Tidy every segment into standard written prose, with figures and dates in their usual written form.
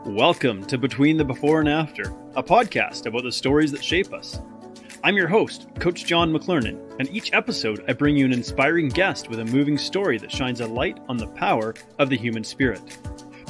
Welcome to Between the Before and After, a podcast about the stories that shape us. I'm your host, Coach John McLernan, and each episode I bring you an inspiring guest with a moving story that shines a light on the power of the human spirit.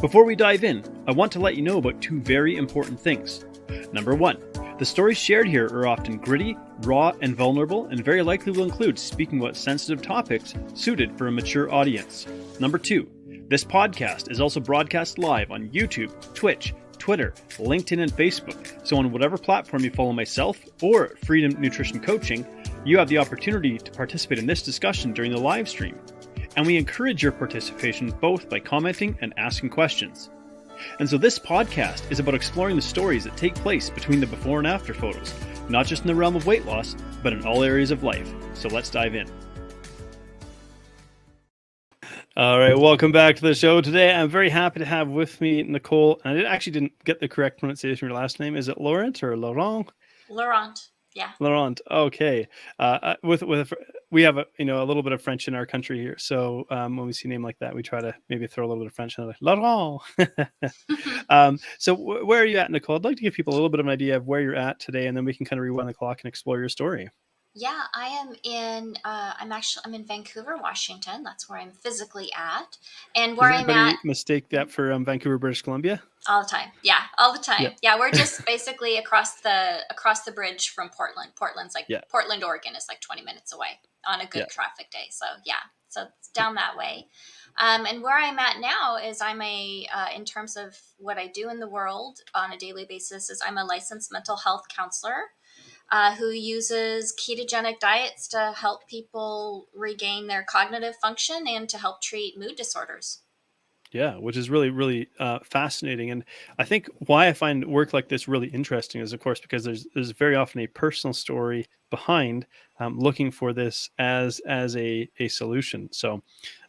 Before we dive in, I want to let you know about two very important things. Number one, the stories shared here are often gritty, raw, and vulnerable, and very likely will include speaking about sensitive topics suited for a mature audience. Number two, this podcast is also broadcast live on YouTube, Twitch, Twitter, LinkedIn, and Facebook. So on whatever platform you follow myself or Freedom Nutrition Coaching, you have the opportunity to participate in this discussion during the live stream. And we encourage your participation both by commenting and asking questions. And so this podcast is about exploring the stories that take place between the before and after photos, not just in the realm of weight loss, but in all areas of life. So let's dive in. All right, welcome back to the show. Today, I'm very happy to have with me Nicole. And I actually didn't get the correct pronunciation of your last name. Is it Laurent or Laurent? Laurent, yeah. Laurent. Okay. We have a little bit of French in our country here, so when we see a name like that, we try to maybe throw a little bit of French in it, like Laurent. So where are you at, Nicole? I'd like to give people a little bit of an idea of where you're at today, and then we can kind of rewind the clock and explore your story. Yeah, I am in. I'm in Vancouver, Washington. That's where I'm physically at, and where Does I'm anybody at mistake that for Vancouver, British Columbia? all the time. Yeah, all the time. Yep. Yeah, we're just basically across the bridge from Portland. Portland's like Portland, Oregon is like 20 minutes away on a good traffic day. So so it's down that way. And where I'm at now is in terms of what I do in the world on a daily basis, is I'm a licensed mental health counselor. Who uses ketogenic diets to help people regain their cognitive function and to help treat mood disorders. Yeah, which is really, really fascinating. And I think why I find work like this really interesting is, of course, because there's very often a personal story behind looking for this as a solution. So,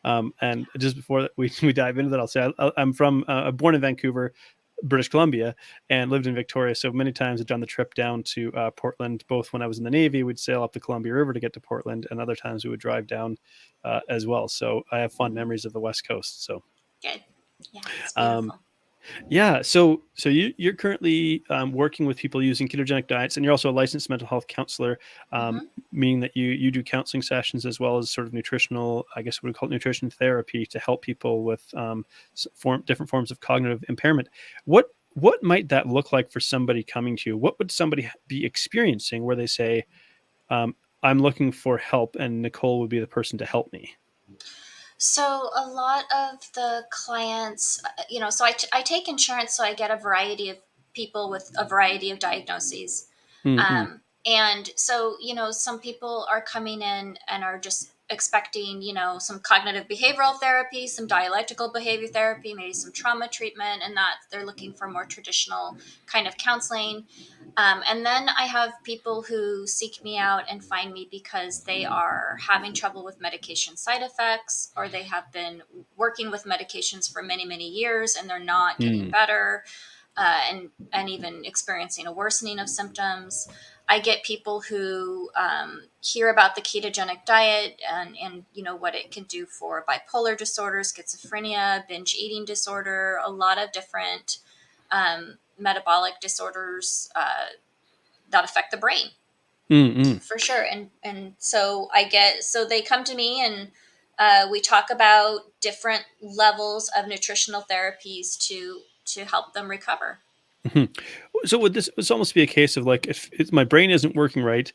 and just before we dive into that, I'll say I'm born in Vancouver, British Columbia, and lived in Victoria. So many times I've done the trip down to Portland. Both when I was in the Navy, we'd sail up the Columbia River to get to Portland, and other times we would drive down as well. So I have fond memories of the West Coast. So. Good. Yeah, it's beautiful. Yeah. So you're currently working with people using ketogenic diets, and you're also a licensed mental health counselor, meaning that you do counseling sessions as well as sort of nutritional, I guess we would call it nutrition therapy, to help people with different forms of cognitive impairment. What might that look like for somebody coming to you? What would somebody be experiencing where they say, I'm looking for help, and Nicole would be the person to help me? So a lot of the clients, so I take insurance, so I get a variety of people with a variety of diagnoses. Mm-hmm. And so, some people are coming in and are just expecting, some cognitive behavioral therapy, some dialectical behavior therapy, maybe some trauma treatment, and that they're looking for more traditional kind of counseling. And then I have people who seek me out and find me because they are having trouble with medication side effects, or they have been working with medications for many, many years and they're not getting better, and even experiencing a worsening of symptoms. I get people who hear about the ketogenic diet and what it can do for bipolar disorder, schizophrenia, binge eating disorder, a lot of different metabolic disorders that affect the brain. For sure. And so they come to me and we talk about different levels of nutritional therapies to help them recover. So would this almost be a case of like, if my brain isn't working right,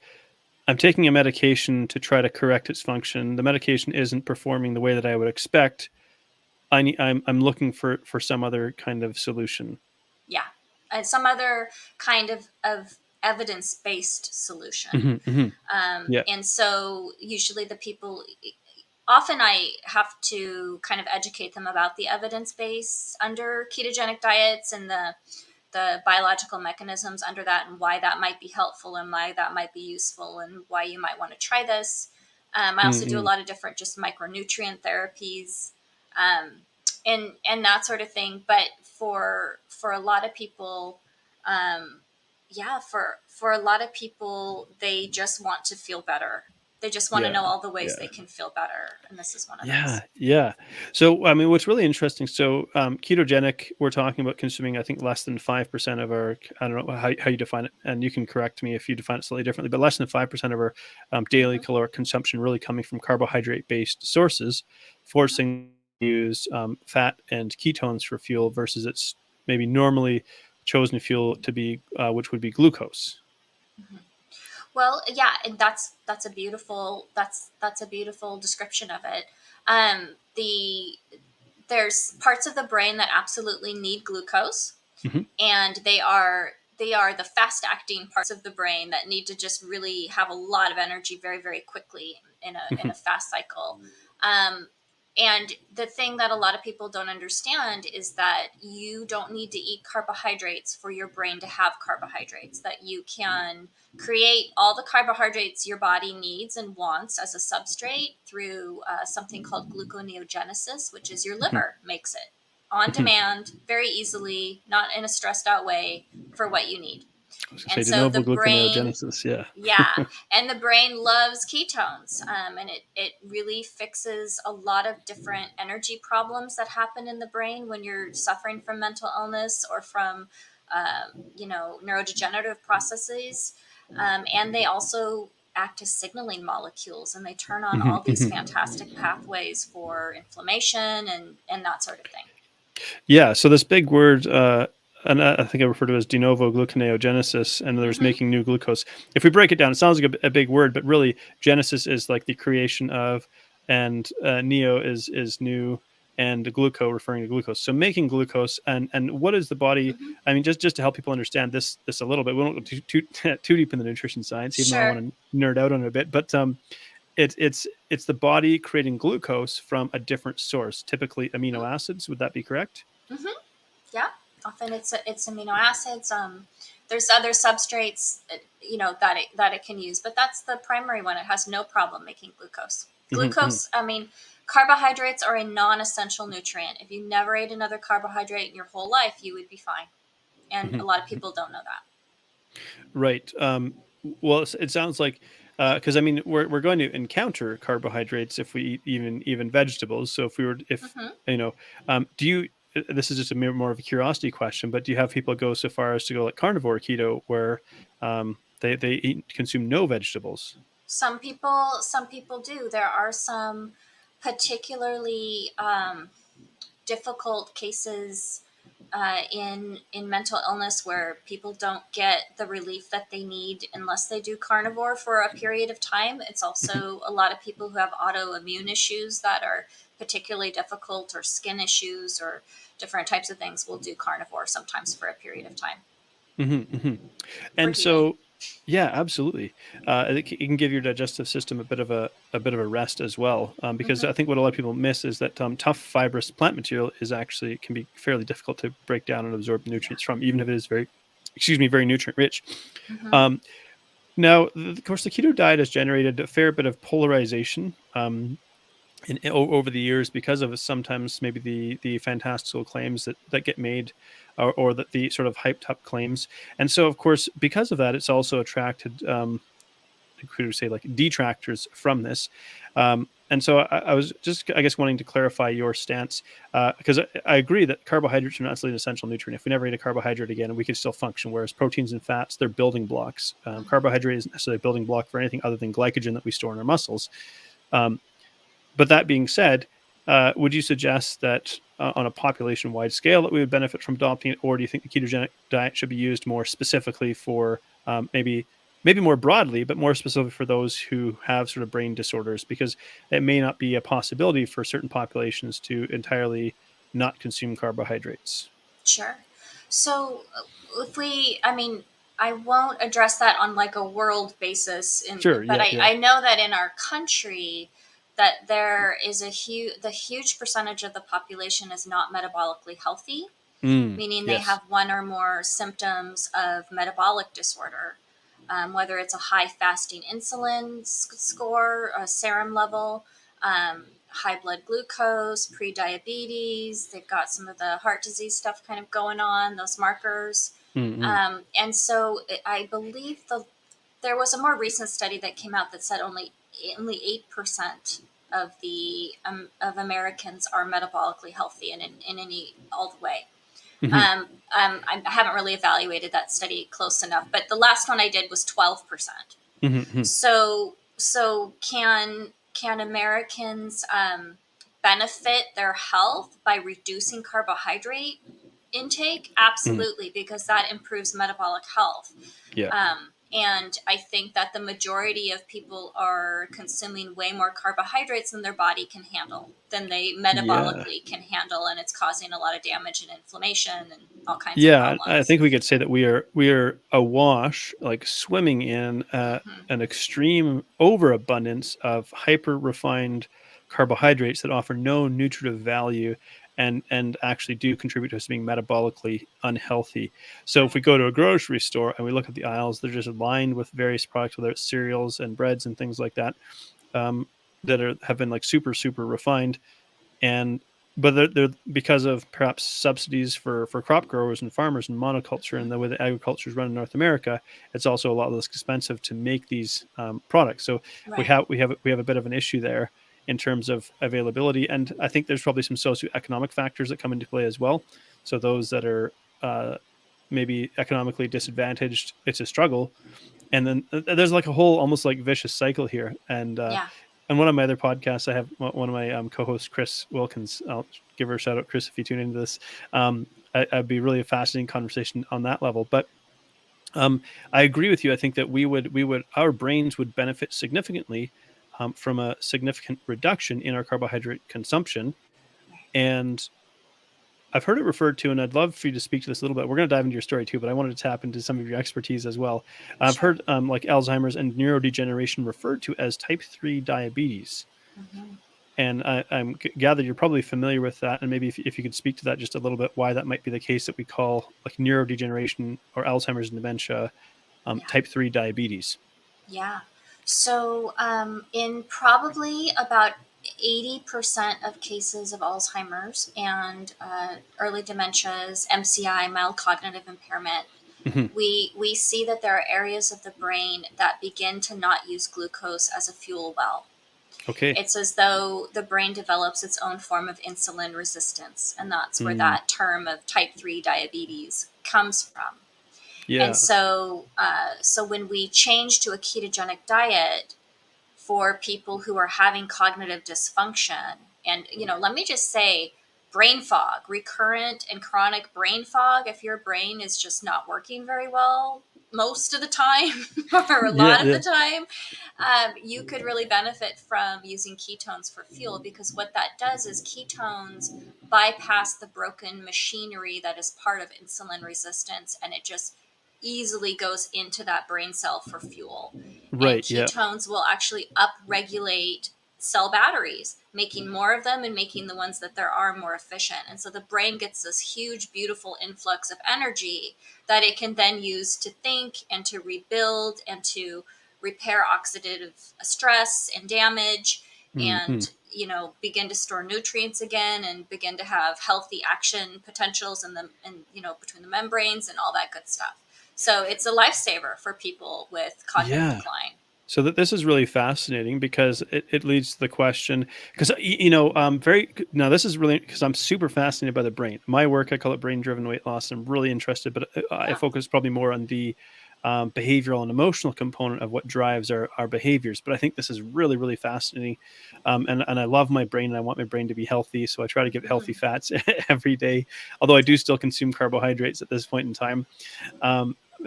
I'm taking a medication to try to correct its function. The medication isn't performing the way that I would expect. I'm looking for some other kind of solution. Yeah, and some other kind of evidence-based solution. And so usually the people, often I have to kind of educate them about the evidence base under ketogenic diets and the biological mechanisms under that, and why that might be helpful and why that might be useful and why you might want to try this. I also do a lot of different just micronutrient therapies and that sort of thing. But for a lot of people, for a lot of people, they just want to feel better. They just want to Yeah. know all the ways they Yeah. can feel better. And this is one of Yeah, those. yeah. So, I mean, what's really interesting, so ketogenic, we're talking about consuming, I think, less than 5% of our, I don't know how you define it, and you can correct me if you define it slightly differently, but less than 5% of our daily Hmm. caloric consumption really coming from carbohydrate-based sources, Hmm. forcing to use fat and ketones for fuel versus its maybe normally chosen fuel to be, which would be glucose. Hmm. Well, yeah, and that's a beautiful that's a beautiful description of it. The There's parts of the brain that absolutely need glucose, Hmm. and they are the fast acting parts of the brain that need to just really have a lot of energy very, very quickly in a Hmm. fast cycle. um, and the thing that a lot of people don't understand is that you don't need to eat carbohydrates for your brain to have carbohydrates, that you can create all the carbohydrates your body needs and wants as a substrate through something called gluconeogenesis, which is your Hmm. liver makes it on Hmm. demand, very easily, not in a stressed out way, for what you need. I was going to say And de so the novo brain, gluconeogenesis, yeah. yeah, and the brain loves ketones, and it really fixes a lot of different energy problems that happen in the brain when you're suffering from mental illness or from, neurodegenerative processes. And they also act as signaling molecules, and they turn on Hmm. all these Hmm. fantastic pathways for inflammation and that sort of thing. Yeah, so this big word, and I think I refer to it as de novo gluconeogenesis, and there's Hmm. making new glucose. If we break it down, it sounds like a big word, but really, genesis is like the creation of, and neo is new, and gluco referring to glucose. So making glucose, and what is the body? Hmm. I mean, just to help people understand this a little bit, we won't go too deep in the nutrition science, even though I Sure. want to nerd out on it a bit, but it's the body creating glucose from a different source, typically amino acids. Would that be correct? Hmm. Yeah, often it's amino acids. There's other substrates, that it can use, but that's the primary one. It has no problem making glucose. Hmm. Glucose. I mean, carbohydrates are a non-essential nutrient. If you never ate another carbohydrate in your whole life, you would be fine. And Hmm. a lot of people don't know that. Right. Well, it sounds like, because I mean, we're going to encounter carbohydrates if we eat even vegetables. So if we were, if Hmm. you know, do you? This is just a more of a curiosity question, but do you have people go so far as to go like carnivore keto, where they consume no vegetables? Some people do. There are some particularly difficult cases in mental illness where people don't get the relief that they need unless they do carnivore for a period of time. It's Hmm. also a lot of people who have autoimmune issues that are particularly difficult, or skin issues, or different types of things will do carnivore sometimes for a period of time Hmm. Hmm. for And healing. so, yeah, absolutely. It can give your digestive system a bit of a rest as well, because Hmm. I think what a lot of people miss is that tough fibrous plant material is actually can be fairly difficult to break down and absorb Yeah. nutrients from, even if it is very nutrient rich. Hmm. Um, Now, of course, the keto diet has generated a fair bit of polarization. Over the years, because of sometimes maybe the fantastical claims that get made, or that the sort of hyped up claims. And so of course, because of that, it's also attracted, could we say, like, detractors from this. And so I was just, I guess, wanting to clarify your stance, because I agree that carbohydrates are not necessarily an essential nutrient. If we never eat a carbohydrate again, we could still function, whereas proteins and fats, they're building blocks. Carbohydrate isn't necessarily a building block for anything other than glycogen that we store in our muscles. um, but that being said, would you suggest that, on a population-wide scale, that we would benefit from adopting it, or do you think the ketogenic diet should be used more specifically for, maybe more broadly, but more specifically for those who have sort of brain disorders? Because it may not be a possibility for certain populations to entirely not consume carbohydrates. Sure. So, I mean, I won't address that on like a world basis, Sure. but Yeah. I Yeah. know that in our country, that there is the huge percentage of the population is not metabolically healthy, meaning they Yes. have one or more symptoms of metabolic disorder, whether it's a high fasting insulin score, a serum level, high blood glucose, pre-diabetes. They've got some of the heart disease stuff kind of going on, those markers. Mm-hmm. And so I believe there was a more recent study that came out that said only 8% of of Americans are metabolically healthy in any all the way. I haven't really evaluated that study close enough, but the last one I did was 12%. So can Americans benefit their health by reducing carbohydrate intake? Absolutely, because that improves metabolic health. And I think that the majority of people are consuming way more carbohydrates than their body can handle, than they metabolically can handle, and it's causing a lot of damage and inflammation and all kinds of problems. I think we could say that we are awash, like swimming in an extreme overabundance of hyper refined carbohydrates that offer no nutritive value and actually do contribute to us being metabolically unhealthy. So if we go to a grocery store and we look at the aisles, they're just lined with various products, whether it's cereals and breads and things like that, that have been like super refined, but they're because of perhaps subsidies for crop growers and farmers and monoculture and the way that agriculture is run in North America. It's also a lot less expensive to make these products. So we have a bit of an issue there in terms of availability, and I think there's probably some socioeconomic factors that come into play as well. So those that are maybe economically disadvantaged, it's a struggle, and then there's like a whole almost like vicious cycle here. And one of my other podcasts, I have one of my co-hosts, Chris Wilkins. I'll give her a shout out, Chris, if you tune into this. I'd be really a fascinating conversation on that level. But I agree with you. I think that our brains would benefit significantly from a significant reduction in our carbohydrate consumption. And I've heard it referred to, and I'd love for you to speak to this a little bit. We're going to dive into your story too, but I wanted to tap into some of your expertise as well. I've heard like Alzheimer's and neurodegeneration referred to as type 3 diabetes. And I'm gather you're probably familiar with that. And maybe if you could speak to that just a little bit, why that might be the case that we call like neurodegeneration or Alzheimer's and dementia type 3 diabetes. Yeah. So in probably about 80% of cases of Alzheimer's and early dementias, MCI, mild cognitive impairment, we see that there are areas of the brain that begin to not use glucose as a fuel well. Okay. It's as though the brain develops its own form of insulin resistance, and that's where that term of type 3 diabetes comes from. Yeah. And so when we change to a ketogenic diet for people who are having cognitive dysfunction, and, let me just say, brain fog, recurrent and chronic brain fog, if your brain is just not working very well most of the time or a lot of the time, you could really benefit from using ketones for fuel, because what that does is ketones bypass the broken machinery that is part of insulin resistance, and it just easily goes into that brain cell for fuel. Right. And ketones will actually upregulate cell batteries, making more of them and making the ones that there are more efficient. And so the brain gets this huge, beautiful influx of energy that it can then use to think and to rebuild and to repair oxidative stress and damage, and begin to store nutrients again and begin to have healthy action potentials in the between the membranes and all that good stuff. So it's a lifesaver for people with cognitive decline. So this is really fascinating, because it leads to the question, because this is really, because I'm super fascinated by the brain. My work, I call it brain-driven weight loss. I'm really interested, but I focus probably more on the behavioral and emotional component of what drives our behaviors. But I think this is really, really fascinating. And I love my brain, and I want my brain to be healthy. So I try to give it healthy fats every day, although I do still consume carbohydrates at this point in time.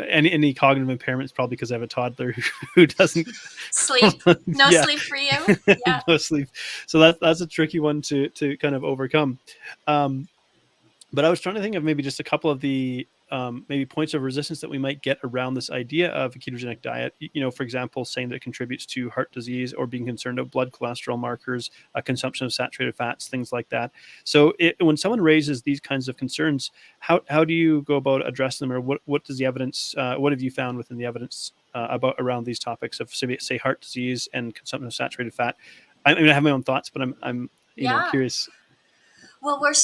Any cognitive impairment is probably because I have a toddler who doesn't sleep. No sleep for you. Yeah. No sleep. So that's a tricky one to kind of overcome. But I was trying to think of maybe just a couple of the maybe points of resistance that we might get around this idea of a ketogenic diet. For example, saying that it contributes to heart disease, or being concerned about blood cholesterol markers, consumption of saturated fats, things like that. So when someone raises these kinds of concerns, how do you go about addressing them, or what does the evidence? What have you found within the evidence around these topics of say heart disease and consumption of saturated fat? I have my own thoughts, but I'm curious. Well, they're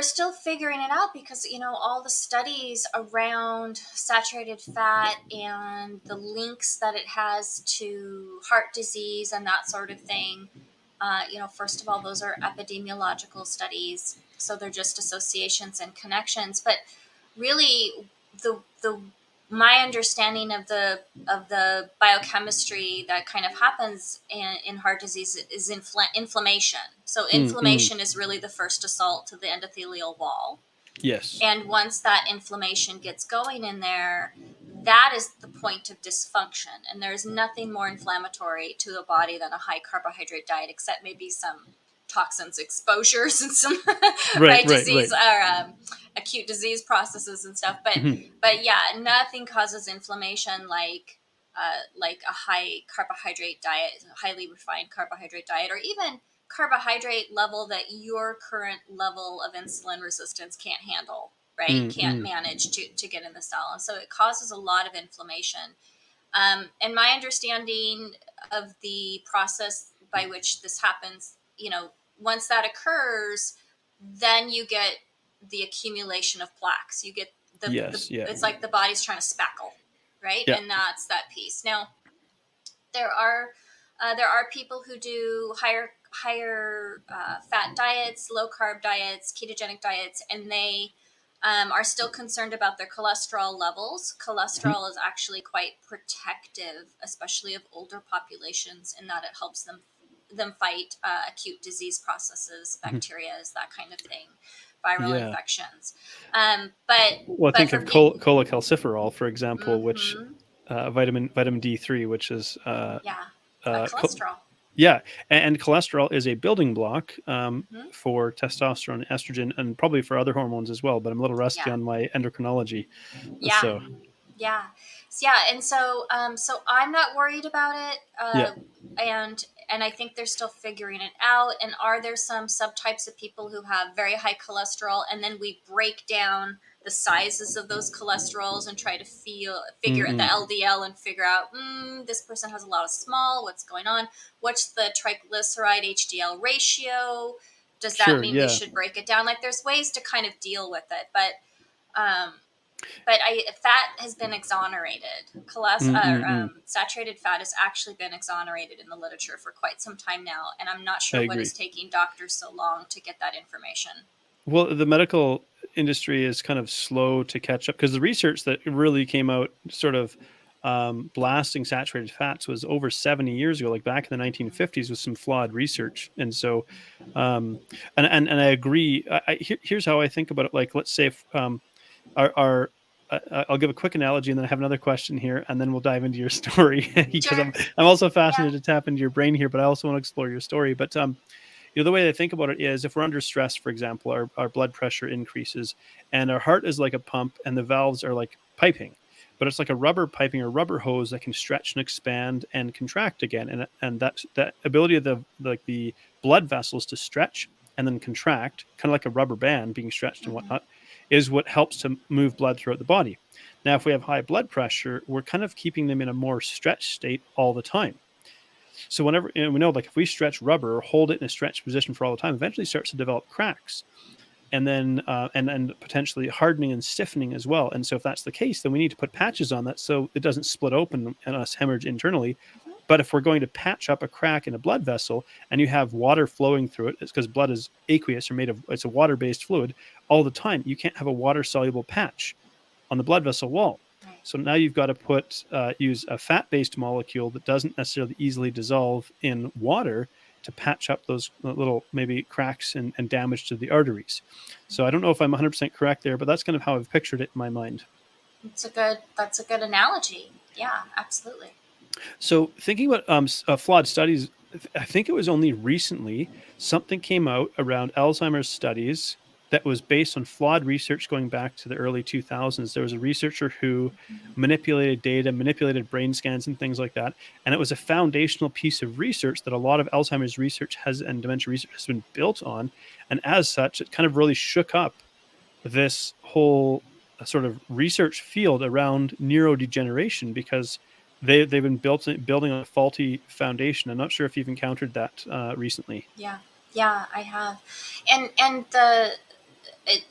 still figuring it out because, all the studies around saturated fat and the links that it has to heart disease and that sort of thing. First of all, those are epidemiological studies. So they're just associations and connections. But really, the my understanding of the biochemistry that kind of happens in heart disease is inflammation. So inflammation is really the first assault to the endothelial wall. Yes. And once that inflammation gets going in there, that is the point of dysfunction. And there's nothing more inflammatory to the body than a high carbohydrate diet, except maybe some toxins exposures and some disease or acute disease processes and stuff. But yeah, nothing causes inflammation like a high carbohydrate diet, highly refined carbohydrate diet, or even carbohydrate level that your current level of insulin resistance can't handle, right? Can't manage to get in the cell. And so it causes a lot of inflammation. And my understanding of the process by which this happens, once that occurs, then you get the accumulation of plaques. You get it's like the body's trying to spackle, right? Yeah. And that's that piece. Now, there are people who do higher fat diets, low carb diets, ketogenic diets, and they are still concerned about their cholesterol levels. Cholesterol is actually quite protective, especially of older populations, in that it helps them fight acute disease processes, bacteria, that kind of thing, viral infections. Well, I think of cholecalciferol, for example, which vitamin D3, which is cholesterol. Yeah, and cholesterol is a building block for testosterone, estrogen, and probably for other hormones as well. But I'm a little rusty on my endocrinology. Yeah, so. yeah, and so I'm not worried about it. And I think they're still figuring it out. And are there some subtypes of people who have very high cholesterol, and then we break down the sizes of those cholesterols and try to figure out the LDL and figure out, this person has a lot of small, what's going on? What's the triglyceride HDL ratio? Does that mean we should break it down? Like, there's ways to kind of deal with it, but fat has been exonerated. Saturated fat has actually been exonerated in the literature for quite some time now, and I'm not sure what is taking doctors so long to get that information. Well, the medical industry is kind of slow to catch up, because the research that really came out sort of blasting saturated fats was over 70 years ago, like back in the 1950s, with some flawed research. And so, and I agree. Here's how I think about it. Like, let's say if I'll give a quick analogy, and then I have another question here, and then we'll dive into your story, because I'm also fascinated to tap into your brain here, but I also want to explore your story. But the way I think about it is, if we're under stress, for example, our blood pressure increases, and our heart is like a pump, and the valves are like piping, but it's like a rubber piping or rubber hose that can stretch and expand and contract again. And that ability of the blood vessels to stretch and then contract, kind of like a rubber band being stretched and whatnot, is what helps to move blood throughout the body. Now, if we have high blood pressure, we're kind of keeping them in a more stretched state all the time. So whenever, we know, like, if we stretch rubber or hold it in a stretched position for all the time, eventually it starts to develop cracks, and then and potentially hardening and stiffening as well. And so if that's the case, then we need to put patches on that so it doesn't split open and us hemorrhage internally. But if we're going to patch up a crack in a blood vessel and you have water flowing through it, it's because blood is aqueous, or it's a water-based fluid all the time. You can't have a water-soluble patch on the blood vessel wall. So now you've got to use a fat-based molecule that doesn't necessarily easily dissolve in water to patch up those little maybe cracks and damage to the arteries. So I don't know if I'm 100% correct there, but that's kind of how I've pictured it in my mind. That's a good analogy. Yeah, absolutely. So thinking about flawed studies, I think it was only recently something came out around Alzheimer's studies that was based on flawed research going back to the early 2000s. There was a researcher who manipulated data, manipulated brain scans and things like that. And it was a foundational piece of research that a lot of Alzheimer's research and dementia research has been built on. And as such, it kind of really shook up this whole sort of research field around neurodegeneration, because they've been building on a faulty foundation. I'm not sure if you've encountered that recently. Yeah, Yeah, I have. And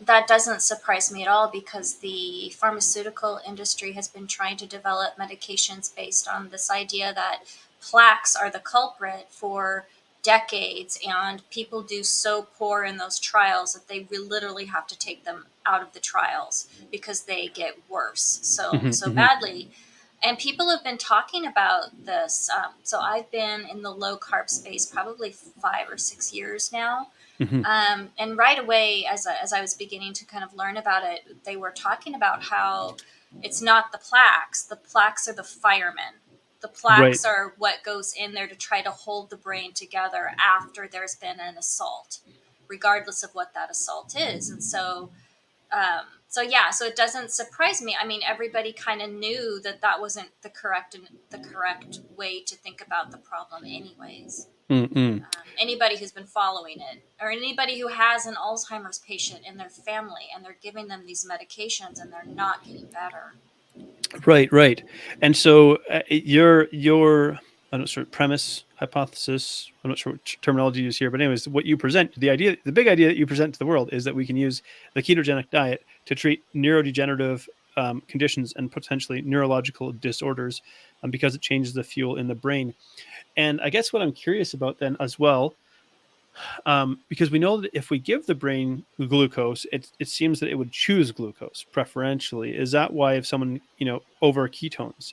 that doesn't surprise me at all, because the pharmaceutical industry has been trying to develop medications based on this idea that plaques are the culprit for decades, and people do so poor in those trials that they literally have to take them out of the trials because they get worse so Hmm. badly. And people have been talking about this. So I've been in the low carb space probably 5 or 6 years now. Hmm. And right away, as I was beginning to kind of learn about it, they were talking about how it's not the plaques. The plaques are the firemen. The Right. plaques are what goes in there to try to hold the brain together after there's been an assault, regardless of what that assault is. And so yeah, so it doesn't surprise me. I mean, everybody kind of knew that that wasn't the correct way to think about the problem, anyways. Mm-mm. Anybody who's been following it, or anybody who has an Alzheimer's patient in their family and they're giving them these medications and they're not getting better. Right, right. And so your I'm not sure premise, hypothesis, I'm not sure what terminology you use here, but anyways, what you present, the big idea that you present to the world is that we can use the ketogenic diet to treat neurodegenerative conditions and potentially neurological disorders, because it changes the fuel in the brain. And I guess what I'm curious about then as well, because we know that if we give the brain glucose, it seems that it would choose glucose preferentially. Is that why if someone, over ketones,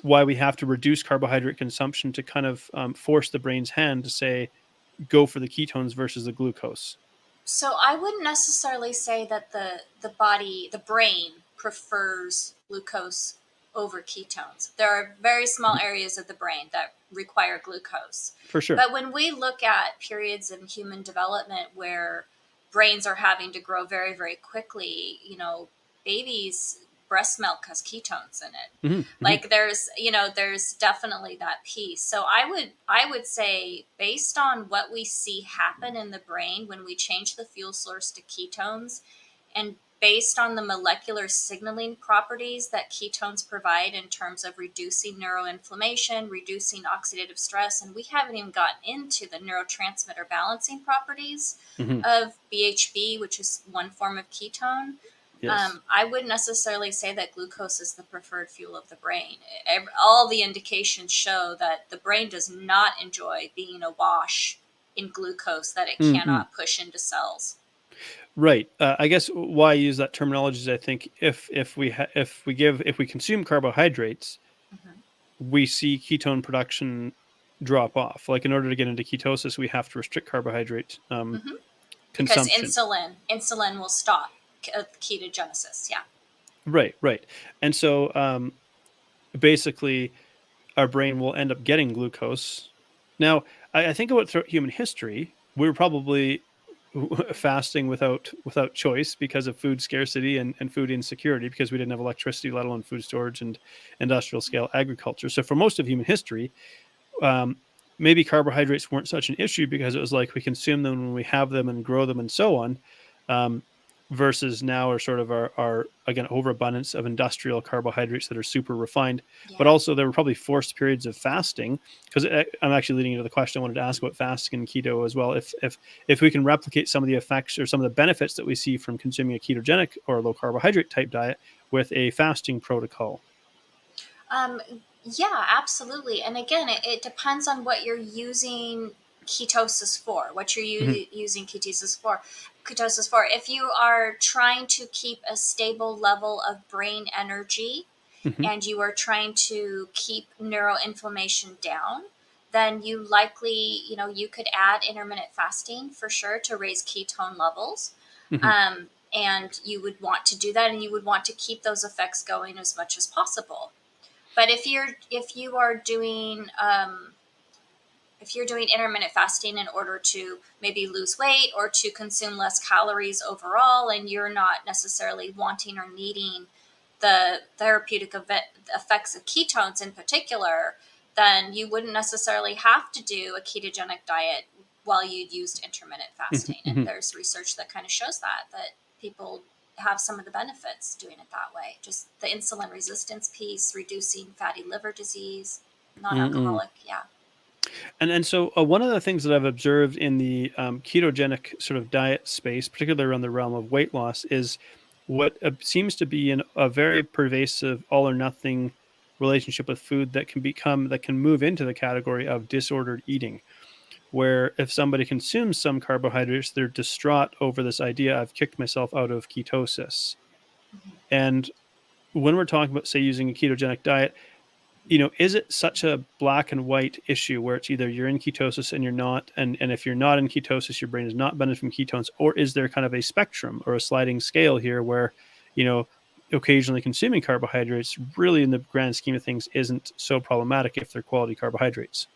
why we have to reduce carbohydrate consumption to kind of force the brain's hand to say, go for the ketones versus the glucose? So I wouldn't necessarily say that the brain prefers glucose over ketones. There are very small areas of the brain that require glucose. For sure. But when we look at periods in human development where brains are having to grow very, very quickly, babies' breast milk has ketones in it. Hmm. Hmm. Like there's definitely that piece. So I would say, based on what we see happen in the brain when we change the fuel source to ketones, and based on the molecular signaling properties that ketones provide in terms of reducing neuroinflammation, reducing oxidative stress, and we haven't even gotten into the neurotransmitter balancing properties Hmm. of BHB, which is one form of ketone. Yes. I wouldn't necessarily say that glucose is the preferred fuel of the brain. All the indications show that the brain does not enjoy being awash in glucose that it Mm-mm. cannot push into cells. Right. I guess why I use that terminology is I think if we consume carbohydrates, Mm-hmm. we see ketone production drop off. Like in order to get into ketosis, we have to restrict carbohydrate Mm-hmm. Because consumption. insulin will stop ketogenesis. Yeah. Right, right. And so basically, our brain will end up getting glucose. Now, I think about throughout human history, we were probably fasting without choice because of food scarcity and food insecurity, because we didn't have electricity, let alone food storage and industrial scale agriculture. So for most of human history, um, maybe carbohydrates weren't such an issue because it was like we consume them when we have them and grow them and so on. Um, Versus now are sort of our again overabundance of industrial carbohydrates that are super refined, but Yeah. also there were probably forced periods of fasting, because I'm actually leading into the question I wanted to ask about fasting and keto as well. If we can replicate some of the effects or some of the benefits that we see from consuming a ketogenic or low carbohydrate type diet with a fasting protocol. Um, yeah, absolutely. And again, it depends on what you're using ketosis for, what you're Hmm. using ketosis for. Ketosis for. If you are trying to keep a stable level of brain energy Hmm. and you are trying to keep neuroinflammation down, then you likely, you could add intermittent fasting for sure to raise ketone levels. Hmm. And you would want to do that, and you would want to keep those effects going as much as possible. But if you're doing intermittent fasting in order to maybe lose weight or to consume less calories overall, and you're not necessarily wanting or needing the therapeutic effects of ketones in particular, then you wouldn't necessarily have to do a ketogenic diet while you'd used intermittent fasting. And Hmm. there's research that kind of shows that people have some of the benefits doing it that way. Just the insulin resistance piece, reducing fatty liver disease, Hmm. non-alcoholic. Yeah. And so one of the things that I've observed in the ketogenic sort of diet space, particularly around the realm of weight loss, is what seems to be a very pervasive all or nothing relationship with food that can move into the category of disordered eating, where if somebody consumes some carbohydrates, they're distraught over this idea, I've kicked myself out of ketosis. And when we're talking about, say, using a ketogenic diet, is it such a black and white issue where it's either you're in ketosis and you're not, and if you're not in ketosis, your brain is not benefiting from ketones, or is there kind of a spectrum or a sliding scale here where, you know, occasionally consuming carbohydrates really in the grand scheme of things isn't so problematic if they're quality carbohydrates?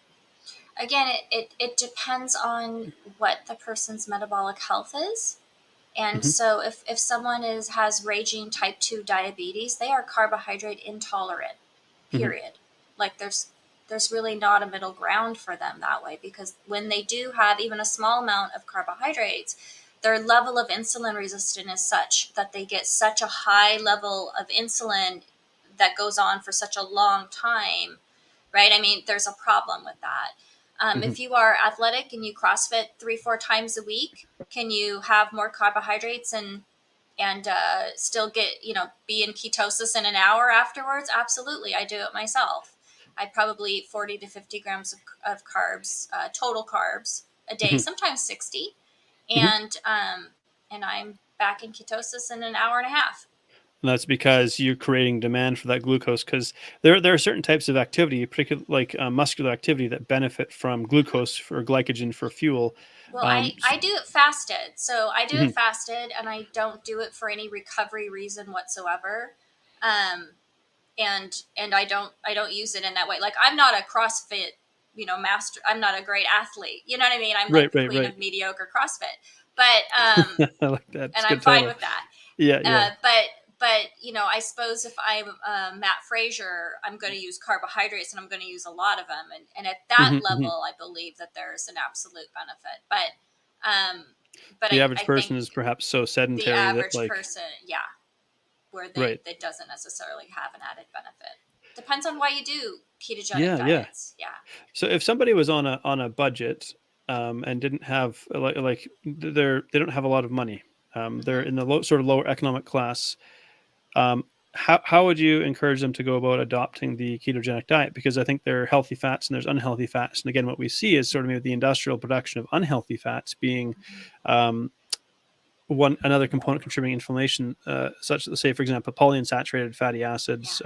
Again, it depends on what the person's metabolic health is. And Hmm. so if someone has raging type 2 diabetes, they are carbohydrate intolerant, Hmm. period. Like there's really not a middle ground for them that way, because when they do have even a small amount of carbohydrates, their level of insulin resistance is such that they get such a high level of insulin that goes on for such a long time, right? I mean, there's a problem with that. Hmm. If you are athletic and you CrossFit 3-4 times a week, can you have more carbohydrates and still get, be in ketosis in an hour afterwards? Absolutely. I do it myself. I probably eat 40 to 50 grams of carbs, total carbs a day, Hmm. sometimes 60. Hmm. And I'm back in ketosis in an hour and a half. And that's because you're creating demand for that glucose, because there are certain types of activity, particularly like muscular activity, that benefit from Mhm. glucose or glycogen for fuel. Well, Um, I do it fasted. So I do it mhm. fasted, and I don't do it for any recovery reason whatsoever. Um, and I don't use it in that way. Like, I'm not a CrossFit, master. I'm not a great athlete. You know what I mean? I'm like Right, the right, queen right. of mediocre CrossFit. But I like that. It's and a I'm good fine title. with that. Yeah, yeah. But I suppose if I'm Matt Frazier, I'm going to use carbohydrates, and I'm going to use a lot of them. And at that Hmm. Hmm. level, I believe that there's an absolute benefit. But The I average think person is perhaps so the sedentary that, average like, person, yeah, where right. they doesn't necessarily have an added benefit. Depends on why you do ketogenic Yeah, yeah. diets. Yeah. So if somebody was on a budget, and didn't have they don't have a lot of money, they're Hmm. in the sort of lower economic class. Um, how would you encourage them to go about adopting the ketogenic diet? Because I think there are healthy fats and there's unhealthy fats, and again, what we see is sort of maybe the industrial production of unhealthy fats being um, one another component contributing inflammation, such as, say, for example, polyunsaturated fatty Yeah. acids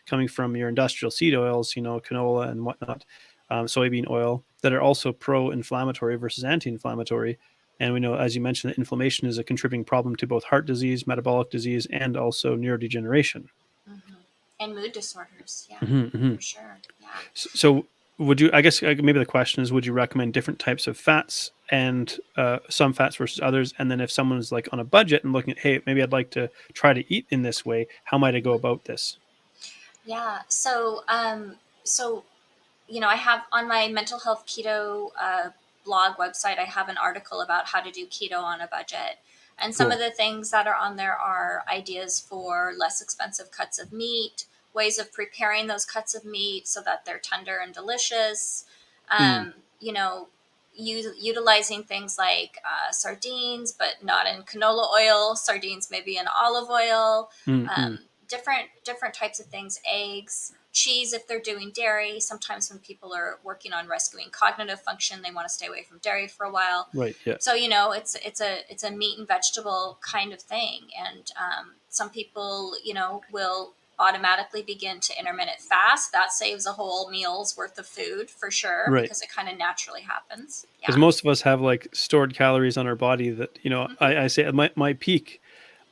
coming from your industrial seed oils, canola and whatnot, soybean oil, that are also pro-inflammatory versus anti-inflammatory. And we know, as you mentioned, that inflammation is a contributing problem to both heart disease, metabolic disease, and also neurodegeneration. Hmm. And mood disorders. Yeah, Hmm. Hmm. for sure. Yeah. So, would you? I guess maybe the question is, would you recommend different types of fats and some fats versus others? And then, if someone's like on a budget and looking at, hey, maybe I'd like to try to eat in this way, how might I go Mhm. about this? Yeah. So I have on my mental health keto blog website, I have an article about how to do keto on a budget. And some of Cool. the things that are on there are ideas for less expensive cuts of meat, ways of preparing those cuts of meat so that they're tender and delicious. Mm, Um, you know, utilizing things like sardines, but not in canola oil, sardines maybe in olive oil, mm, mm. different types of things, eggs, cheese if they're doing dairy. Sometimes when people are working on rescuing cognitive function, they want to stay away from dairy for a while. Right. Yeah. So it's a meat and vegetable kind of thing, and some people will automatically begin to intermittent fast. That saves a whole meal's worth of food for sure, Right. because it kind of naturally happens. Because Yeah. most of us have like stored calories on our body that, Hmm. I say at my peak,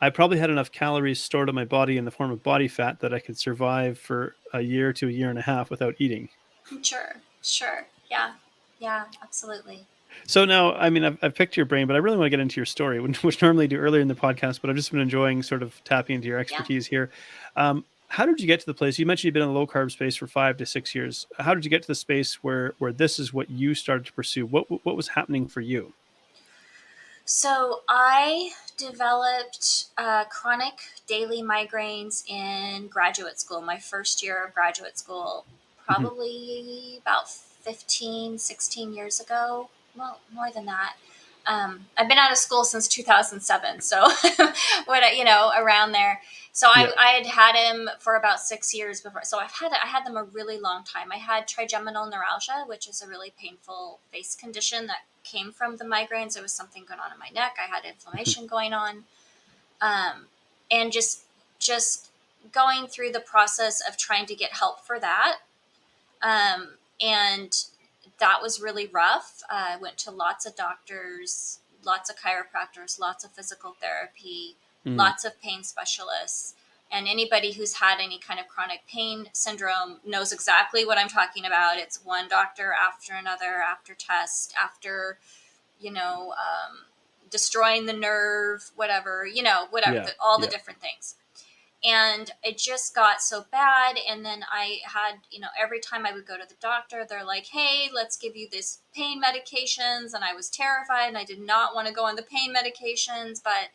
I probably had enough calories stored on my body in the form of body fat that I could survive for a year to a year and a half without eating. Sure. Yeah. Yeah, absolutely. So now, I mean, I've picked your brain, but I really want to get into your story, which normally I do earlier in the podcast. But I've just been enjoying sort of tapping into your Yeah. expertise here. How did you get to the place? You mentioned you've been in the low carb space for 5 to 6 years. How did you get to the space where this is what you started to pursue? What was happening for you? So I developed chronic daily migraines in graduate school, my first year of graduate school, Hmm. probably about 15, 16 years ago. Well, more than that. I've been out of school since 2007. So around there. So I had him for about 6 years before. So I had them a really long time. I had trigeminal neuralgia, which is a really painful face condition that came from the migraines. There was something going on in my neck. I had inflammation going on. And just going through the process of trying to get help for that. And that was really rough. I went to lots of doctors, lots of chiropractors, lots of physical therapy, lots of pain specialists. And anybody who's had any kind of chronic pain syndrome knows exactly what I'm talking about. It's one doctor after another, after test, after, destroying the nerve, whatever, all the different things. And it just got so bad. And then I had, every time I would go to the doctor, they're like, hey, let's give you this pain medications. And I was terrified and I did not want to go on the pain medications. But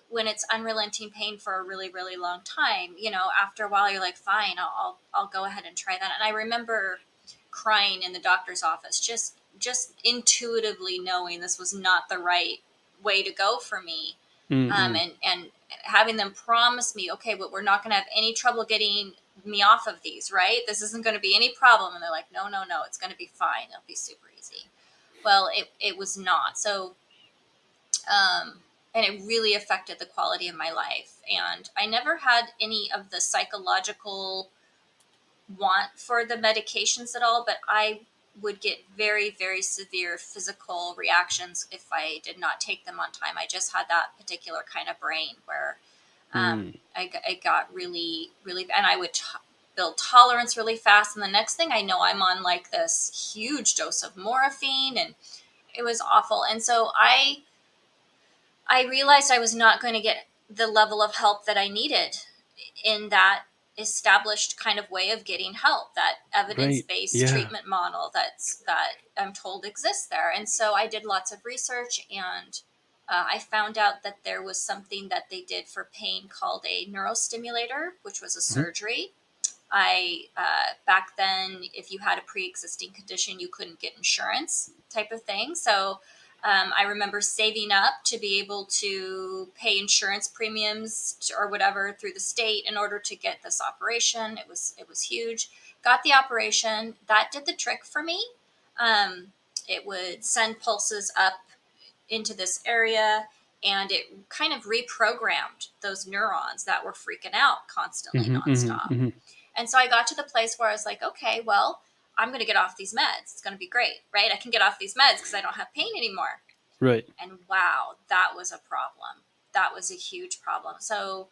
when it's unrelenting pain for a really, really long time, after a while, you're like, fine, I'll go ahead and try that. And I remember crying in the doctor's office, just intuitively knowing this was not the right way to go for me. And having them promise me, okay, but we're not going to have any trouble getting me off of these, right? This isn't going to be any problem. And they're like, no, it's going to be fine. It'll be super easy. Well, it was not. So, and it really affected the quality of my life. And I never had any of the psychological want for the medications at all, but I would get very, very severe physical reactions if I did not take them on time. I just had that particular kind of brain where I got really, really, and I would build tolerance really fast. And the next thing I know, I'm on like this huge dose of morphine, and it was awful. And so I realized I was not going to get the level of help that I needed in that established kind of way of getting help, that evidence-based treatment model that I'm told exists there. And so I did lots of research, and I found out that there was something that they did for pain called a neurostimulator, which was a surgery. Back then, if you had a pre-existing condition, you couldn't get insurance type of thing. So I remember saving up to be able to pay insurance premiums or whatever through the state in order to get this operation. It was huge. Got the operation. That did the trick for me. It would send pulses up into this area, and it kind of reprogrammed those neurons that were freaking out constantly, nonstop. And so I got to the place where I was like, okay, well, I'm going to get off these meds. It's going to be great, right? I can get off these meds because I don't have pain anymore. Right. And wow, that was a problem. That was a huge problem. So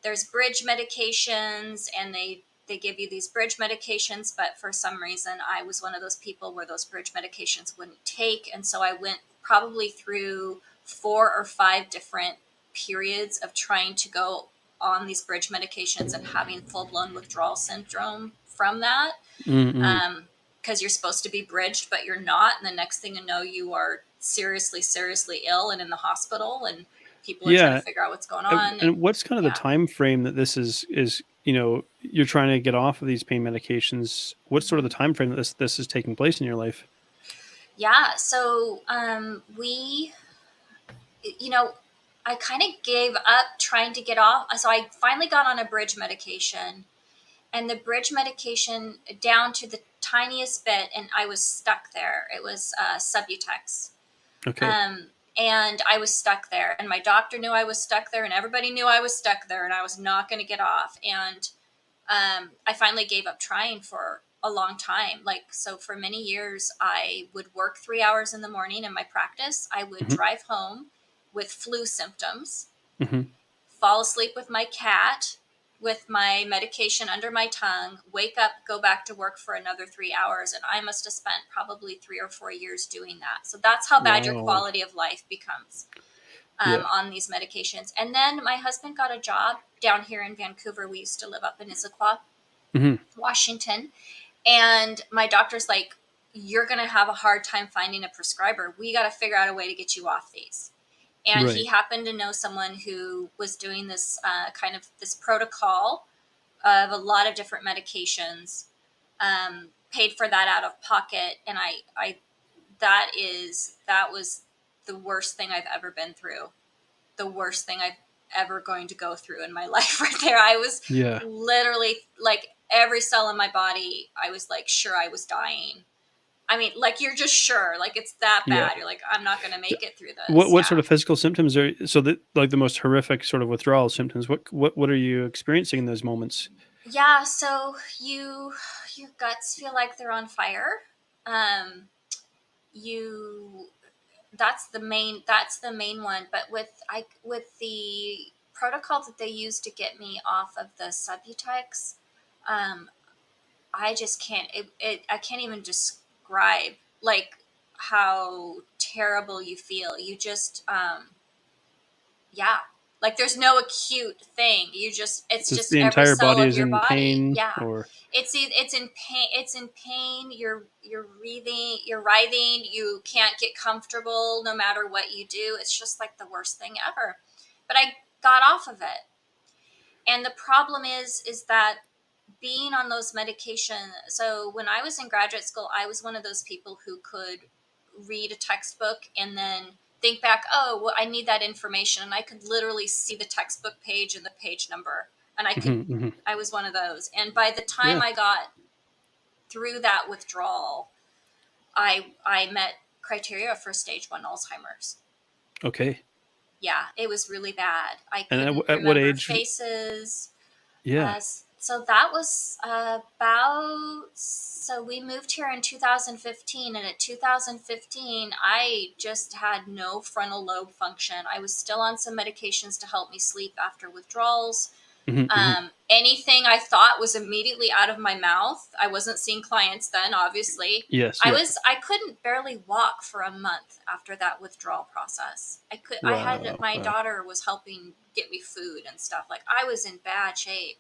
there's bridge medications, and they give you these bridge medications, but for some reason I was one of those people where those bridge medications wouldn't take. And so I went probably through 4 or 5 different periods of trying to go on these bridge medications and having full-blown withdrawal syndrome from that. Because you're supposed to be bridged, but you're not. And the next thing you know, you are seriously, seriously ill and in the hospital, and people are trying to figure out what's going on. And what's kind of the time frame that this is, you're trying to get off of these pain medications? What's sort of the time frame that this is taking place in your life? Yeah. So I kind of gave up trying to get off. So I finally got on a bridge medication, and the bridge medication down to the tiniest bit, and I was stuck there. It was Subutex. Okay. And I was stuck there, and my doctor knew I was stuck there, and everybody knew I was stuck there, and I was not going to get off. And I finally gave up trying for a long time. So for many years, I would work 3 hours in the morning in my practice. I would drive home with flu symptoms, fall asleep with my cat, with my medication under my tongue, wake up, go back to work for another 3 hours. And I must have spent probably 3 or 4 years doing that. So that's how bad your quality of life becomes on these medications. And then my husband got a job down here in Vancouver. We used to live up in Issaquah, Washington. And my doctor's like, you're going to have a hard time finding a prescriber. We got to figure out a way to get you off these. And he happened to know someone who was doing this this protocol of a lot of different medications paid for that out of pocket. And that was the worst thing I've ever been through. The worst thing I've ever going to go through in my life right there. I was literally like every cell in my body, I was like, sure I was dying. I mean, like, you're just sure, like, it's that bad. You're like, I'm not going to make it through this. What sort of physical symptoms are, so that like the most horrific sort of withdrawal symptoms, what are you experiencing in those moments? Yeah. So your guts feel like they're on fire. You, that's the main one. But with the protocol that they use to get me off of the Subutex, um, I just can't, I can't even describe like how terrible you feel. You just, yeah, like there's no acute thing. It's just The every entire cell body of is your in body. pain, Yeah. or It's in pain. It's in pain. You're writhing, you're writhing. You can't get comfortable no matter what you do. It's just like the worst thing ever. But I got off of it. And the problem is that being on those medications. So when I was in graduate school, I was one of those people who could read a textbook and then think back, oh, well, I need that information. And I could literally see the textbook page and the page number. And I was one of those. And by the time I got through that withdrawal, I met criteria for stage 1 Alzheimer's. Okay. Yeah, it was really bad. I And couldn't at what remember age? faces. Yeah. So that was so we moved here in 2015, and at 2015, I just had no frontal lobe function. I was still on some medications to help me sleep after withdrawals. Anything I thought was immediately out of my mouth. I wasn't seeing clients then, obviously. Yes. I couldn't barely walk for a month after that withdrawal process. My daughter was helping get me food and stuff. Like, I was in bad shape.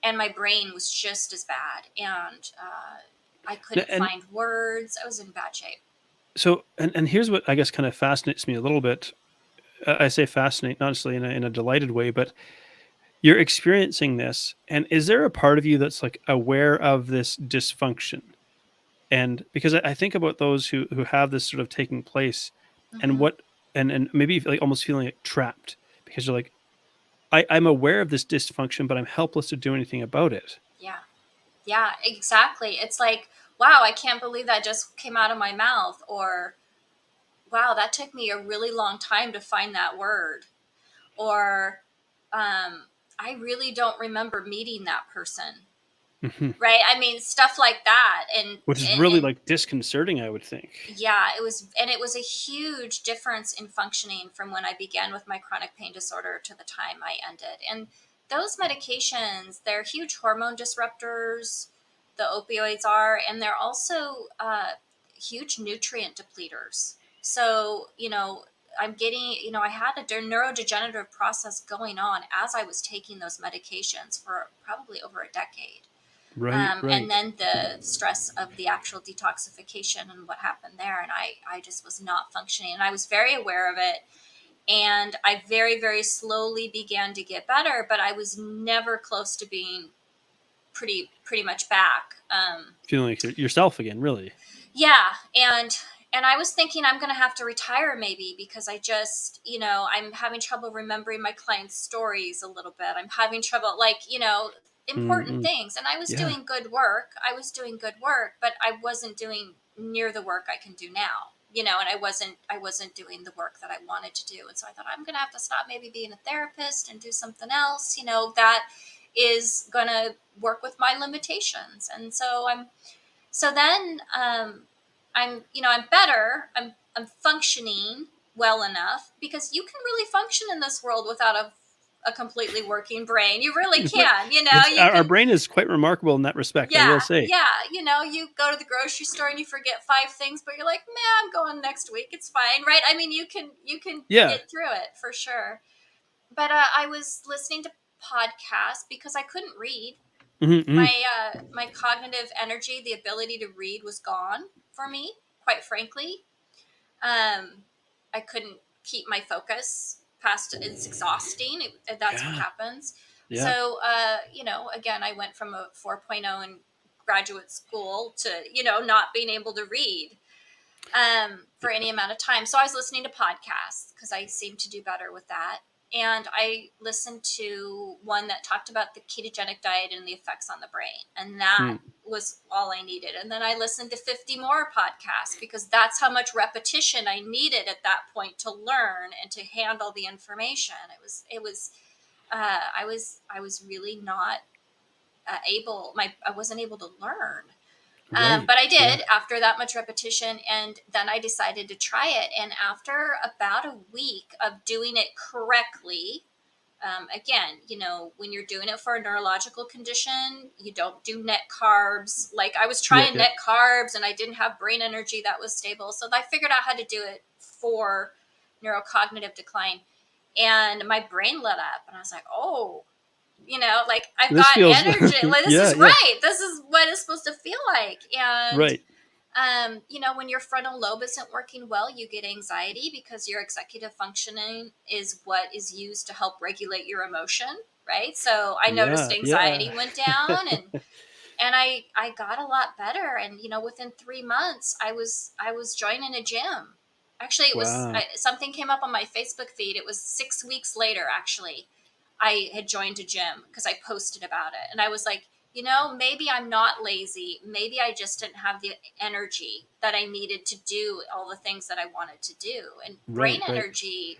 And my brain was just as bad. And I couldn't find words. I was in bad shape. So, and here's what I guess kind of fascinates me a little bit. I say fascinate, not necessarily in a delighted way, but you're experiencing this. And is there a part of you that's like aware of this dysfunction? And because I think about those who have this sort of taking place, and what, and maybe like almost feeling like trapped, because you're like, I'm aware of this dysfunction, but I'm helpless to do anything about it. Yeah, exactly. It's like, wow, I can't believe that just came out of my mouth. Or, wow, that took me a really long time to find that word. Or, I really don't remember meeting that person. Right? I mean, stuff like that. Which is really like disconcerting, I would think. Yeah, it was a huge difference in functioning from when I began with my chronic pain disorder to the time I ended. And those medications, they're huge hormone disruptors, the opioids are, and they're also huge nutrient depleters. So, I'm getting, I had a neurodegenerative process going on as I was taking those medications for probably over a decade. Right. And then the stress of the actual detoxification and what happened there. And I just was not functioning. And I was very aware of it. And I very, very slowly began to get better, but I was never close to being pretty much back. Feeling like yourself again, really. Yeah. And I was thinking I'm going to have to retire maybe, because I just, I'm having trouble remembering my clients' stories a little bit. I'm having trouble, like, important things. And I was doing good work. But I wasn't doing near the work I can do now, and I wasn't doing the work that I wanted to do. And so I thought, I'm going to have to stop maybe being a therapist and do something else, that is going to work with my limitations. And so I'm better. I'm functioning well enough, because you can really function in this world without a completely working brain. You really can, Our brain is quite remarkable in that respect, I will say. Yeah. You go to the grocery store and you forget 5 things, but you're like, man, I'm going next week. It's fine. Right. I mean, you can get through it for sure. But I was listening to podcasts because I couldn't read. My cognitive energy, the ability to read, was gone for me, quite frankly. I couldn't keep my focus past. It's exhausting. That's what happens. So, again, I went from a 4.0 in graduate school to, not being able to read for any amount of time. So I was listening to podcasts because I seem to do better with that. And I listened to one that talked about the ketogenic diet and the effects on the brain. And that was all I needed. And then I listened to 50 more podcasts because that's how much repetition I needed at that point to learn and to handle the information. I was really not I wasn't able to learn. Right. But I did after that much repetition, and then I decided to try it. And after about a week of doing it correctly, again, when you're doing it for a neurological condition, you don't do net carbs. Like I was trying net carbs and I didn't have brain energy that was stable. So I figured out how to do it for neurocognitive decline, and my brain lit up and I was like, oh, like I've got energy. Like this is right. This is what it's supposed to feel like. And when your frontal lobe isn't working well, you get anxiety because your executive functioning is what is used to help regulate your emotion, right? So I noticed anxiety went down, and I got a lot better. And within 3 months, I was joining a gym. Actually, it was something came up on my Facebook feed. It was 6 weeks later, actually. I had joined a gym because I posted about it. And I was like, maybe I'm not lazy. Maybe I just didn't have the energy that I needed to do all the things that I wanted to do. And brain energy,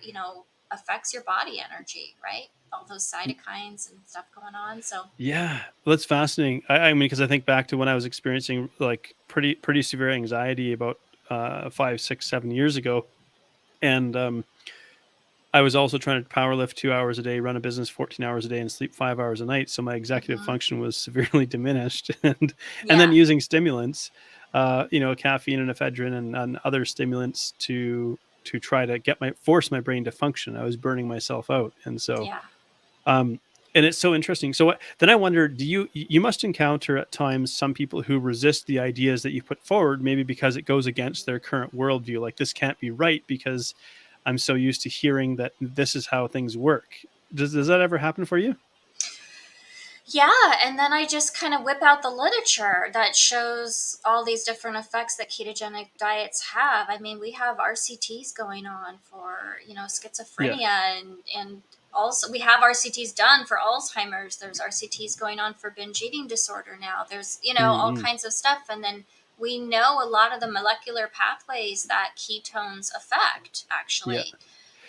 affects your body energy, right? All those cytokines and stuff going on. So yeah, well, that's fascinating. I mean, because I think back to when I was experiencing like pretty severe anxiety about 5, 6, 7 years ago. And I was also trying to power lift 2 hours a day, run a business 14 hours a day, and sleep 5 hours a night. So my executive function was severely diminished. And then using stimulants, caffeine and ephedrine and other stimulants to try to force my brain to function. I was burning myself out. And so, and it's so interesting. So then I wonder, you must encounter at times some people who resist the ideas that you put forward, maybe because it goes against their current worldview. Like, this can't be right because I'm so used to hearing that this is how things work. Does that ever happen for you? Yeah, and then I just kind of whip out the literature that shows all these different effects that ketogenic diets have. I mean, we have RCTs going on for, schizophrenia, and also we have RCTs done for Alzheimer's. There's RCTs going on for binge eating disorder now. There's, all kinds of stuff. And then we know a lot of the molecular pathways that ketones affect, actually.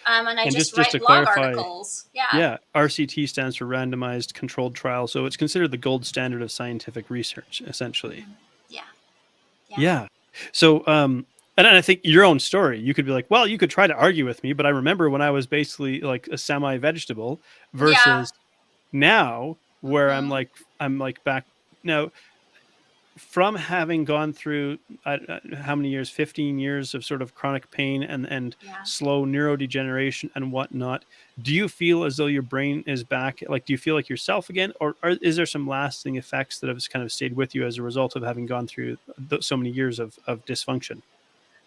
And I just write blog articles. RCT stands for randomized controlled trial. So it's considered the gold standard of scientific research, essentially. Yeah. So, and I think your own story, you could be like, well, you could try to argue with me, but I remember when I was basically like a semi-vegetable versus now where I'm like back now. From having gone through how many years, 15 years of sort of chronic pain and slow neurodegeneration and whatnot, do you feel as though your brain is back? Like, do you feel like yourself again? Or is there some lasting effects that have kind of stayed with you as a result of having gone through so many years of dysfunction?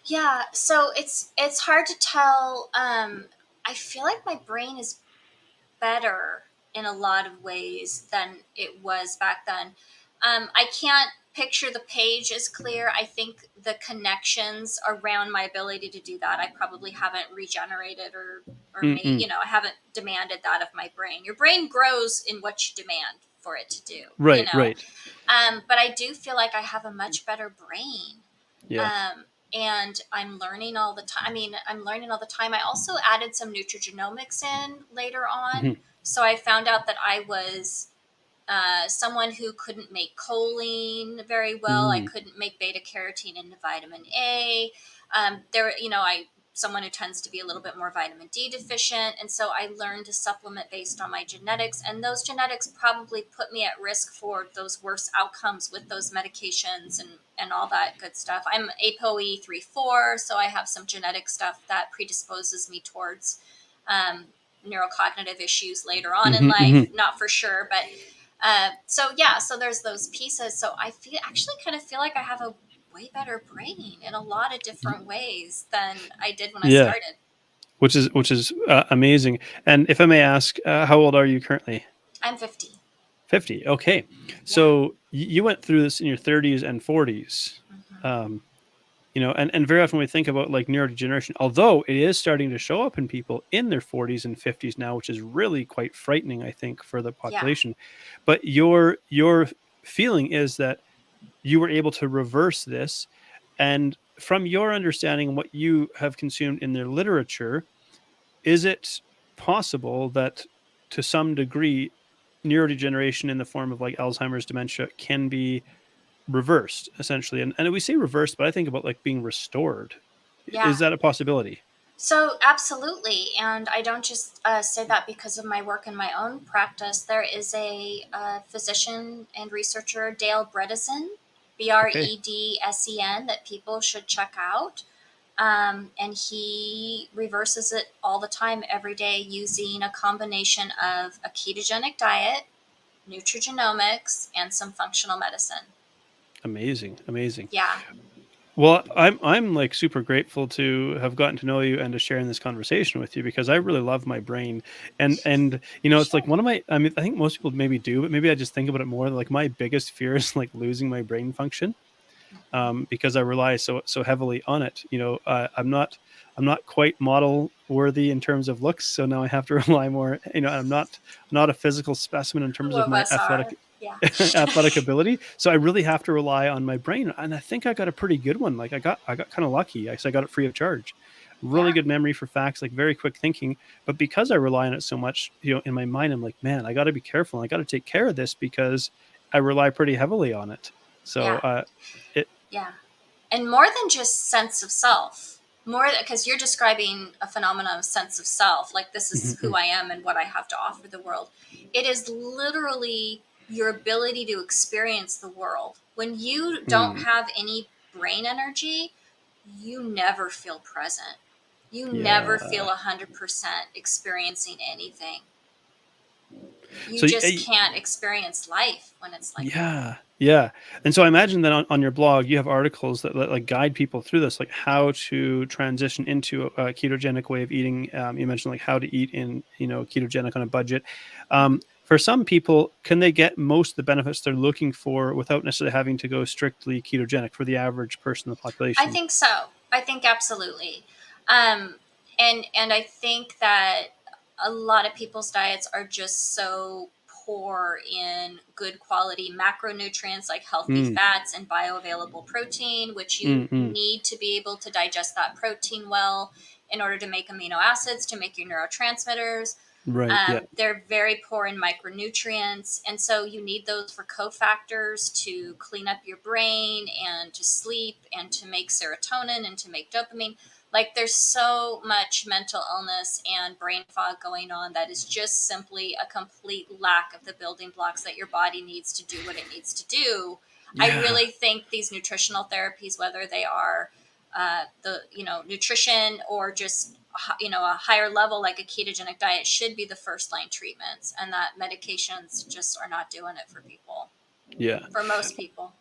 Yeah, so it's hard to tell. I feel like my brain is better in a lot of ways than it was back then. I can't picture the page as clear. I think the connections around my ability to do that, I probably haven't regenerated or made, I haven't demanded that of my brain. Your brain grows in what you demand for it to do. Right. But I do feel like I have a much better brain. And I'm learning all the time. I also added some nutrigenomics in later on. So I found out that I was someone who couldn't make choline very well. I couldn't make beta carotene into vitamin A. Someone who tends to be a little bit more vitamin D deficient. And so I learned to supplement based on my genetics. And those genetics probably put me at risk for those worse outcomes with those medications and all that good stuff. I'm ApoE34, so I have some genetic stuff that predisposes me towards neurocognitive issues later on in life. Not for sure, but so there's those pieces. So I actually kind of feel like I have a way better brain in a lot of different ways than I did when I started. Which is amazing. And if I may ask, how old are you currently? I'm 50. 50. Okay. So you went through this in your 30s and 40s. Mm-hmm. And very often we think about like neurodegeneration, although it is starting to show up in people in their 40s and 50s now, which is really quite frightening, I think, for the Yeah. population. But your feeling is that you were able to reverse this. And from your understanding, what you have consumed in their literature, is it possible that to some degree neurodegeneration in the form of like Alzheimer's, dementia can be reversed essentially? And we say reversed, but I think about like being restored. Is Yeah. that a possibility? So, absolutely. And I don't just say that because of my work in my own practice. There is a physician and researcher, Dale Bredesen, Okay. Bredesen, that people should check out. And he reverses it all the time, every day, using a combination of a ketogenic diet, nutrigenomics, and some functional medicine. Amazing. Amazing. Yeah. Well, I'm like super grateful to have gotten to know you and to share in this conversation with you, because I really love my brain. And it's like Sure. one of my, I mean, I think most people maybe do, but maybe I just think about it more. Like my biggest fear is like losing my brain function, because I rely so heavily on it. I'm not quite model worthy in terms of looks, so now I have to rely more. I'm not a physical specimen in Who terms of of my us are? Yeah. athletic ability, so I really have to rely on my brain. And I think I got a pretty good one. Like I got kind of lucky. I got it free of charge. Really Yeah. good memory for facts, like very quick thinking. But because I rely on it so much, in my mind, I'm like, man, I got to be careful. I got to take care of this because I rely pretty heavily on it. So Yeah. it Yeah. And more than just sense of self, more because you're describing a phenomenon of sense of self, like this is who I am and what I have to offer the world. It is literally your ability to experience the world. When you don't have any brain energy, you never feel present. You never feel yeah. 100% experiencing anything. You So just can't experience life when it's like that. yeah, yeah. And so I imagine that on your blog, you have articles that like guide people through this, like how to transition into a ketogenic way of eating. You mentioned like how to eat in, ketogenic on a budget. For some people, can they get most of the benefits they're looking for without necessarily having to go strictly ketogenic for the average person in the I population? think so. I think absolutely. Um, and I think that a lot of people's diets are just so poor in good quality macronutrients like healthy Mm, fats and bioavailable protein, which you mm, mm. need to be able to digest that protein well in order to make amino acids, to make your neurotransmitters. Right. Yeah. They're very poor in micronutrients. And so you need those for cofactors to clean up your brain and to sleep and to make serotonin and to make dopamine. Like there's so much mental illness and brain fog going on that is just simply a complete lack of the building blocks that your body needs to do what it needs to do. I Yeah. really think these nutritional therapies, whether they are the nutrition or just a higher level like a ketogenic diet, should be the first line treatments, and that medications just are not doing it for people, Yeah. for most people.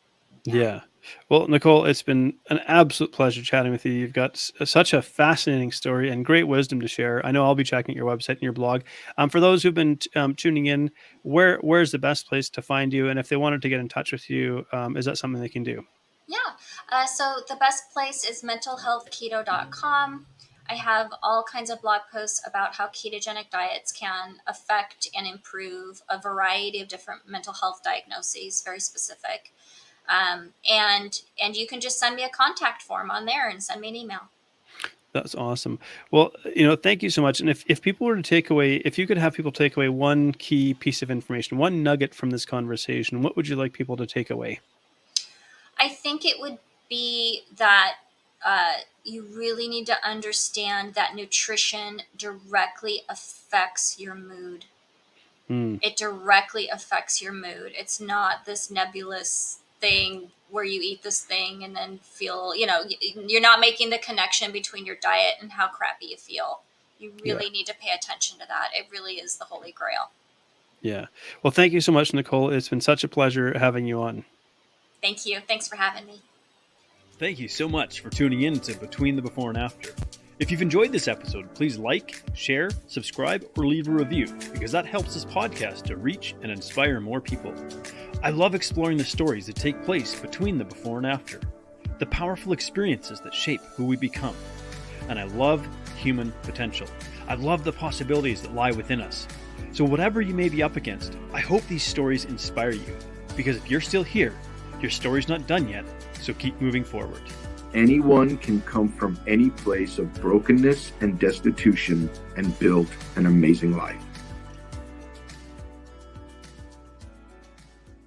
Yeah. Yeah. Well, Nicole, it's been an absolute pleasure chatting with you. You've got such a fascinating story and great wisdom to share. I know I'll be checking your website and your blog. For those who've been tuning in, where's the best place to find you? And if they wanted to get in touch with you, is that something they can do? Yeah. So the best place is mentalhealthketo.com. I have all kinds of blog posts about how ketogenic diets can affect and improve a variety of different mental health diagnoses, very specific. And you can just send me a contact form on there and send me an email. That's awesome. Well, thank you so much. And if people were to take away, if you could have people take away one key piece of information, one nugget from this conversation, what would you like people to take away? I think it would be that you really need to understand that nutrition directly affects your mood. Mm, It directly affects your mood. It's not this nebulous thing where you eat this thing and then feel, you're not making the connection between your diet and how crappy you feel. You yeah. really need to pay attention to that. It really is the holy grail. Yeah. Well, thank you so much, Nicole. It's been such a pleasure having you on. Thank you. Thanks for having me. Thank you so much for tuning in to Between the Before and After. If you've enjoyed this episode, please like, share, subscribe, or leave a review, because that helps this podcast to reach and inspire more people. I love exploring the stories that take place between the before and after, the powerful experiences that shape who we become. And I love human potential. I love the possibilities that lie within us. So whatever you may be up against, I hope these stories inspire you, because if you're still here, your story's not done yet, so keep moving forward. Anyone can come from any place of brokenness and destitution and build an amazing life.